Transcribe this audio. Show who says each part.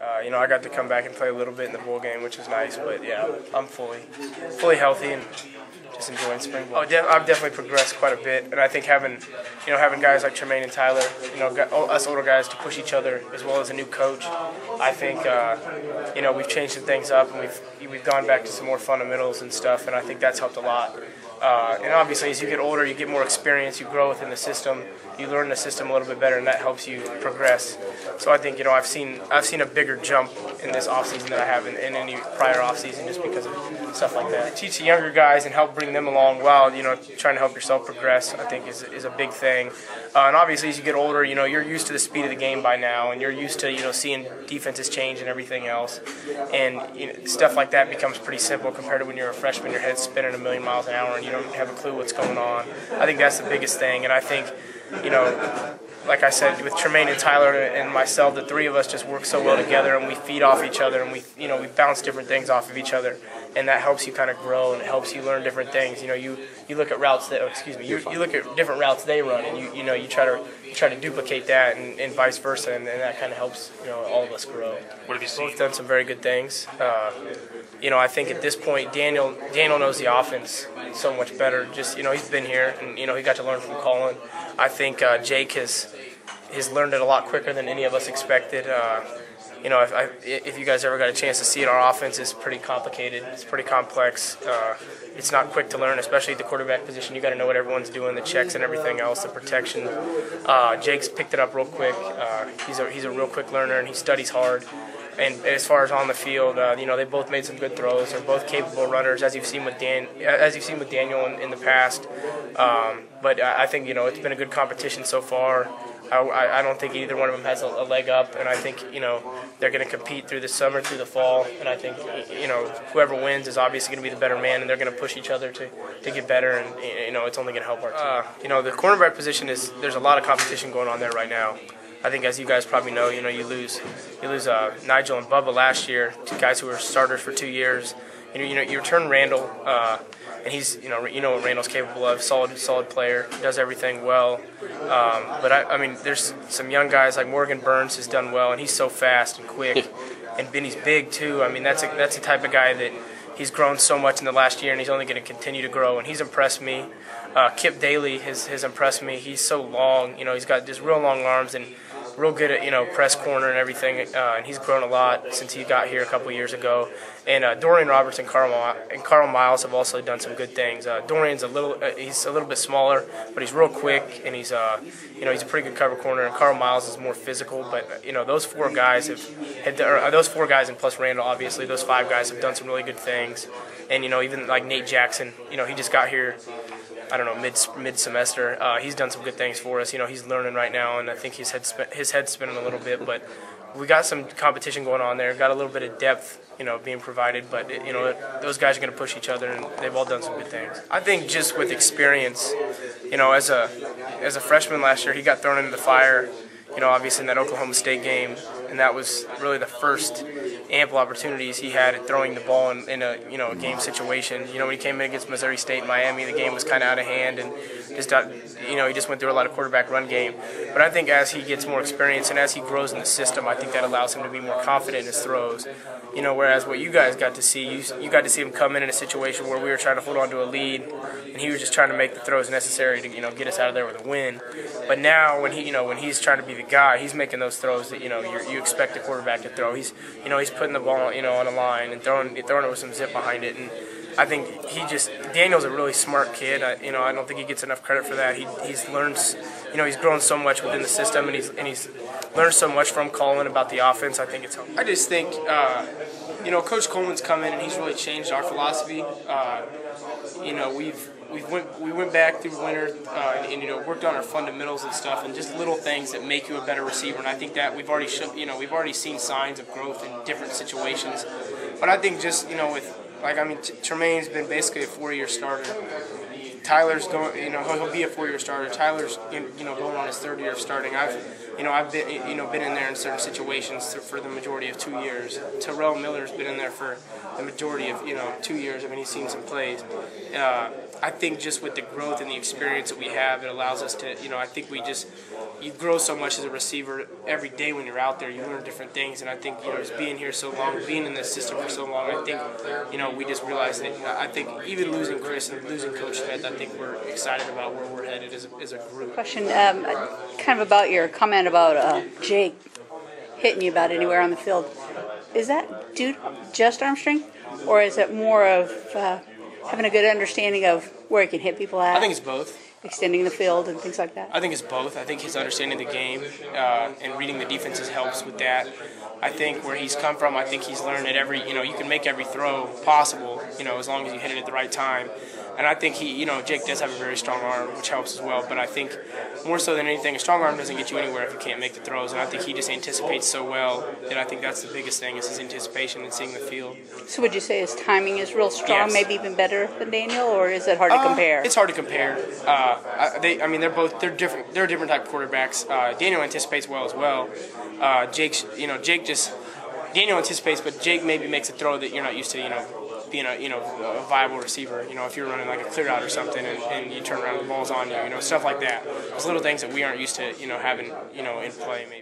Speaker 1: I got to come back and play a little bit in the bowl game, which was nice. But yeah, I'm fully healthy and just enjoying spring ball. I've definitely progressed quite a bit, and I think having guys like Tremaine and Tyler, us older guys to push each other, as well as a new coach, I think we've changed some things up, and we've gone back to some more fundamentals and stuff, and I think that's helped a lot. And obviously, as you get older, you get more experience, you grow within the system, you learn the system a little bit better, and that helps you progress. So I think I've seen a bigger jump in this offseason than I have in any prior offseason, just because of stuff like that. Teach the younger guys and help bring them along while trying to help yourself progress, I think is a big thing. And obviously, as you get older, you're used to the speed of the game by now, and you're used to seeing defenses change and everything else, and stuff like that becomes pretty simple compared to when you're a freshman, your head's spinning a million miles an hour and you don't have a clue what's going on. I think that's the biggest thing, and I think like I said, with Tremaine and Tyler and myself, the three of us just work so well together, and we feed off each other, and we bounce different things off of each other, and that helps you kind of grow, and it helps you learn different things. You look at routes that you look at different routes they run, and you try to duplicate that, and vice versa, and that kind of helps all of us grow.
Speaker 2: What have you seen?
Speaker 1: Both done some very good things. I think at this point, Daniel knows the offense so much better. Just he's been here, and he got to learn from Colin. I think Jake has learned it a lot quicker than any of us expected. If you guys ever got a chance to see it, our offense is pretty complicated. It's pretty complex. It's not quick to learn, especially at the quarterback position. You got to know what everyone's doing, the checks and everything else, the protection. Jake's picked it up real quick. He's a real quick learner, and he studies hard. And as far as on the field, they both made some good throws. They're both capable runners, as you've seen with Daniel in the past. But I think it's been a good competition so far. I don't think either one of them has a leg up, and I think they're going to compete through the summer, through the fall, and I think whoever wins is obviously going to be the better man, and they're going to push each other to get better, and it's only going to help our team. The cornerback position there's a lot of competition going on there right now. I think, as you guys probably know, you lose Nigel and Bubba last year, two guys who were starters for 2 years. You return Randall, and he's what Randall's capable of. Solid player, does everything well. But I mean, there's some young guys like Morgan Burns has done well, and he's so fast and quick, and he's big too. I mean, that's the type of guy that he's grown so much in the last year, and he's only going to continue to grow. And he's impressed me. Kip Daly has impressed me. He's so long. He's got just real long arms and real good at press corner and everything, and he's grown a lot since he got here a couple years ago. And Dorian Roberts and Carl Miles have also done some good things. Dorian's he's a little bit smaller, but he's real quick, and he's a pretty good cover corner. And Carl Miles is more physical, but those four guys those four guys, and plus Randall, obviously, those five guys have done some really good things. And even like Nate Jackson, he just got here, I don't know, mid-semester. He's done some good things for us. He's learning right now, and I think his head's spinning a little bit. But we got some competition going on there. Got a little bit of depth, being provided. But those guys are going to push each other, and they've all done some good things. I think just with experience, as a freshman last year, he got thrown into the fire. Obviously in that Oklahoma State game, and that was really the first ample opportunities he had at throwing the ball in a game situation. When he came in against Missouri State and Miami, the game was kind of out of hand, and he just went through a lot of quarterback run game. But I think as he gets more experience and as he grows in the system, I think that allows him to be more confident in his throws. Whereas what you guys got to see, you got to see him come in a situation where we were trying to hold on to a lead, and he was just trying to make the throws necessary to get us out of there with a win. But now when he's trying to be the guy, he's making those throws that you expect a quarterback to throw. He's putting the ball on a line and throwing it with some zip behind it. And I think Daniel's a really smart kid. I don't think he gets enough credit for that. He's learned, he's grown so much within the system, and he's learned so much from Colin about the offense. I think it's helped. I just think Coach Coleman's come in and he's really changed our philosophy. We went back through winter and worked on our fundamentals and stuff, and just little things that make you a better receiver. And I think that we've already seen signs of growth in different situations. But I think just Tremaine's been basically a 4-year starter. Tyler's going, he'll be a 4-year starter. Tyler's, going on his 3rd year of starting. I've been in there in certain situations for the majority of 2 years. Terrell Miller's been in there for the majority of 2 years. I mean, he's seen some plays. I think just with the growth and the experience that we have, it allows us to, I think you grow so much as a receiver every day when you're out there. You learn different things, and I think, just being here so long, being in this system for so long, I think, we just realized that, I think even losing Chris and losing Coach Smith, I think we're excited about where we're headed as a group.
Speaker 2: Question, kind of about your comment about Jake hitting you about anywhere on the field. Is that due to just arm strength, or is it more of having a good understanding of where he can hit people at?
Speaker 1: I think it's both.
Speaker 2: Extending the field and things like that?
Speaker 1: I think it's both. I think his understanding the game and reading the defenses helps with that. I think where he's come from, I think he's learned that you can make every throw possible, as long as you hit it at the right time. And I think Jake does have a very strong arm, which helps as well. But I think more so than anything, a strong arm doesn't get you anywhere if you can't make the throws. And I think he just anticipates so well that I think that's the biggest thing is his anticipation and seeing the field.
Speaker 2: So would you say his timing is real strong,
Speaker 1: Yes.
Speaker 2: Maybe even better than Daniel, or is it hard to compare?
Speaker 1: It's hard to compare. They're different. They're different type of quarterbacks. Daniel anticipates well as well. Daniel anticipates, but Jake maybe makes a throw that you're not used to. Being a viable receiver. If you're running like a clear out or something, and you turn around and the ball's on you. Stuff like that. Those little things that we aren't used to having in play maybe.